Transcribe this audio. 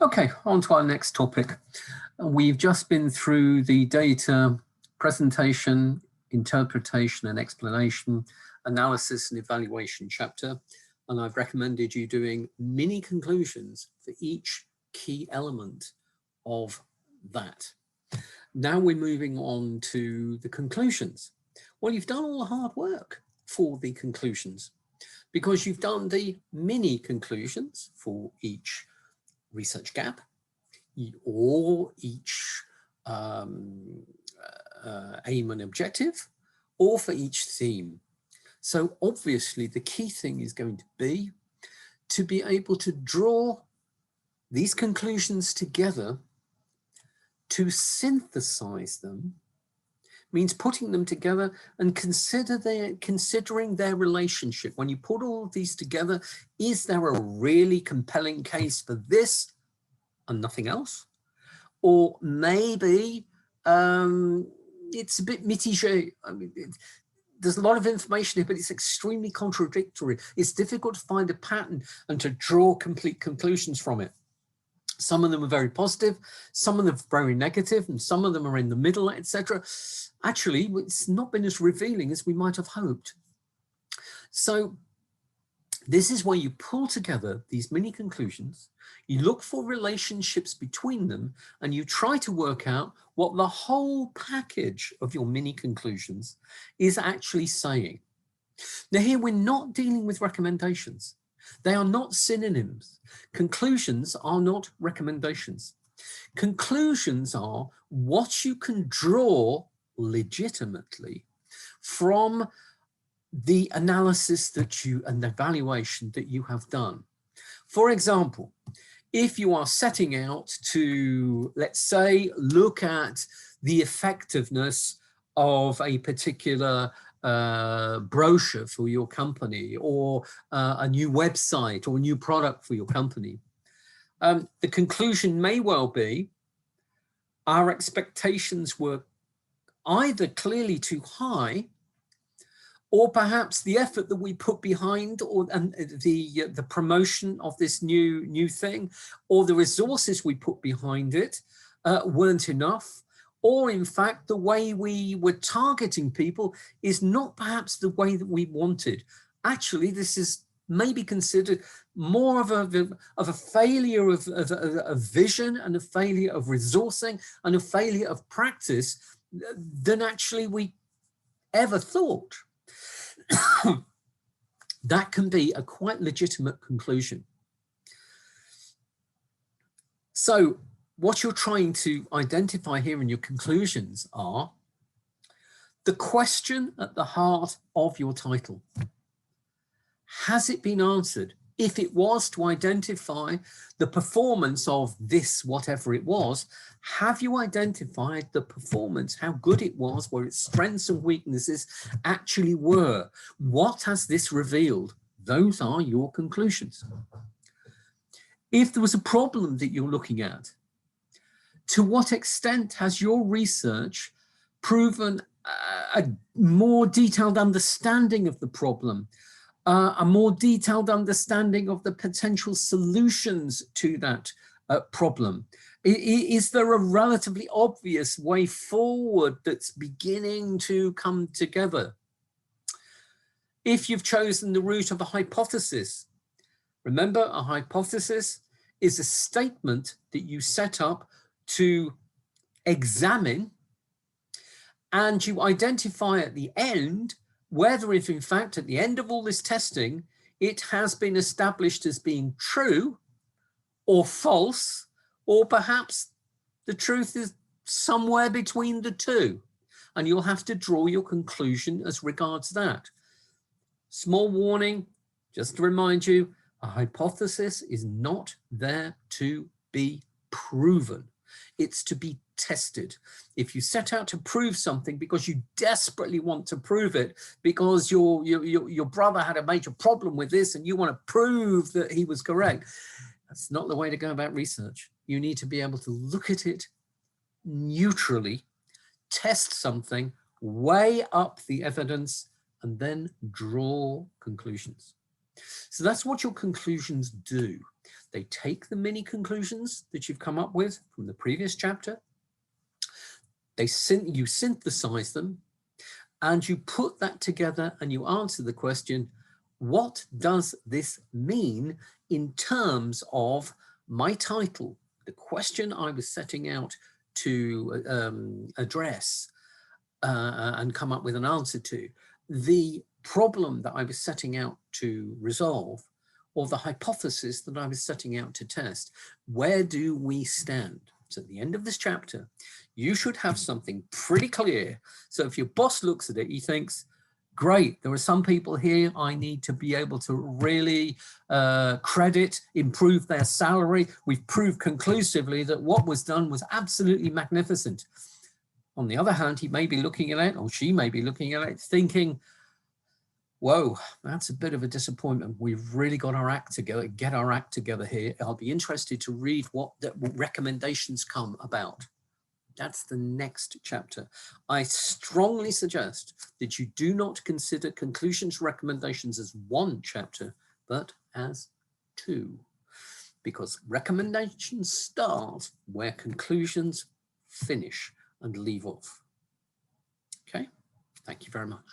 Okay, on to our next topic. We've just been through the data presentation, interpretation and explanation, analysis and evaluation chapter, and I've recommended you doing mini conclusions for each key element of that. Now we're moving on to the conclusions. Well, you've done all the hard work for the conclusions because you've done the mini conclusions for each research gap or each aim and objective, or for each theme. So obviously the key thing is going to be able to draw these conclusions together, to synthesize them, means putting them together and considering their relationship. When you put all of these together, is there a really compelling case for this and nothing else? Or maybe it's a bit mitigé. I mean, there's a lot of information here, but it's extremely contradictory. It's difficult to find a pattern and to draw complete conclusions from it. Some of them are very positive, some of them are very negative, and some of them are in the middle, etc. Actually, it's not been as revealing as we might have hoped. So this is where you pull together these mini conclusions, you look for relationships between them, and you try to work out what the whole package of your mini conclusions is actually saying. Now here we're not dealing with recommendations. They are not synonyms. Conclusions are not recommendations. Conclusions are what you can draw legitimately from the analysis that you and the evaluation that you have done. For example, if you are setting out to, let's say, look at the effectiveness of a particular brochure for your company, or a new website or a new product for your company, the conclusion may well be our expectations were either clearly too high, or perhaps the effort that we put behind the promotion of this new thing, or the resources we put behind it weren't enough, or in fact the way we were targeting people is not perhaps the way that we wanted. Actually, this is maybe considered more of a failure of vision, and a failure of resourcing, and a failure of practice than actually we ever thought. That can be a quite legitimate conclusion. So what you're trying to identify here in your conclusions are the question at the heart of your title. Has it been answered? If it was to identify the performance of this, whatever it was, have you identified the performance, how good it was, where its strengths and weaknesses actually were? What has this revealed? Those are your conclusions. If there was a problem that you're looking at, to what extent has your research proven a more detailed understanding of the problem, a more detailed understanding of the potential solutions to that problem? Is there a relatively obvious way forward that's beginning to come together? If you've chosen the route of a hypothesis, remember, a hypothesis is a statement that you set up to examine, and you identify at the end whether, if in fact at the end of all this testing, it has been established as being true or false, or perhaps the truth is somewhere between the two, and you'll have to draw your conclusion as regards that. Small warning, just to remind you, a hypothesis is not there to be proven. It's to be tested. If you set out to prove something because you desperately want to prove it, because your brother had a major problem with this and you want to prove that he was correct, that's not the way to go about research. You need to be able to look at it neutrally, test something, weigh up the evidence, and then draw conclusions. So that's what your conclusions do. They take the mini conclusions that you've come up with from the previous chapter, you synthesize them, and you put that together and you answer the question, what does this mean in terms of my title, the question I was setting out to address and come up with an answer to, the problem that I was setting out to resolve, or the hypothesis that I was setting out to test. Where do we stand? So at the end of this chapter, you should have something pretty clear. So if your boss looks at it, he thinks, great, there are some people here I need to be able to really credit, improve their salary. We've proved conclusively that what was done was absolutely magnificent. On the other hand, he may be looking at it, or she may be looking at it, thinking, whoa, that's a bit of a disappointment. We've really got our act together, get our act together here. I'll be interested to read what the recommendations come about. That's the next chapter. I strongly suggest that you do not consider conclusions recommendations as one chapter, but as two, because recommendations start where conclusions finish and leave off. Okay, thank you very much.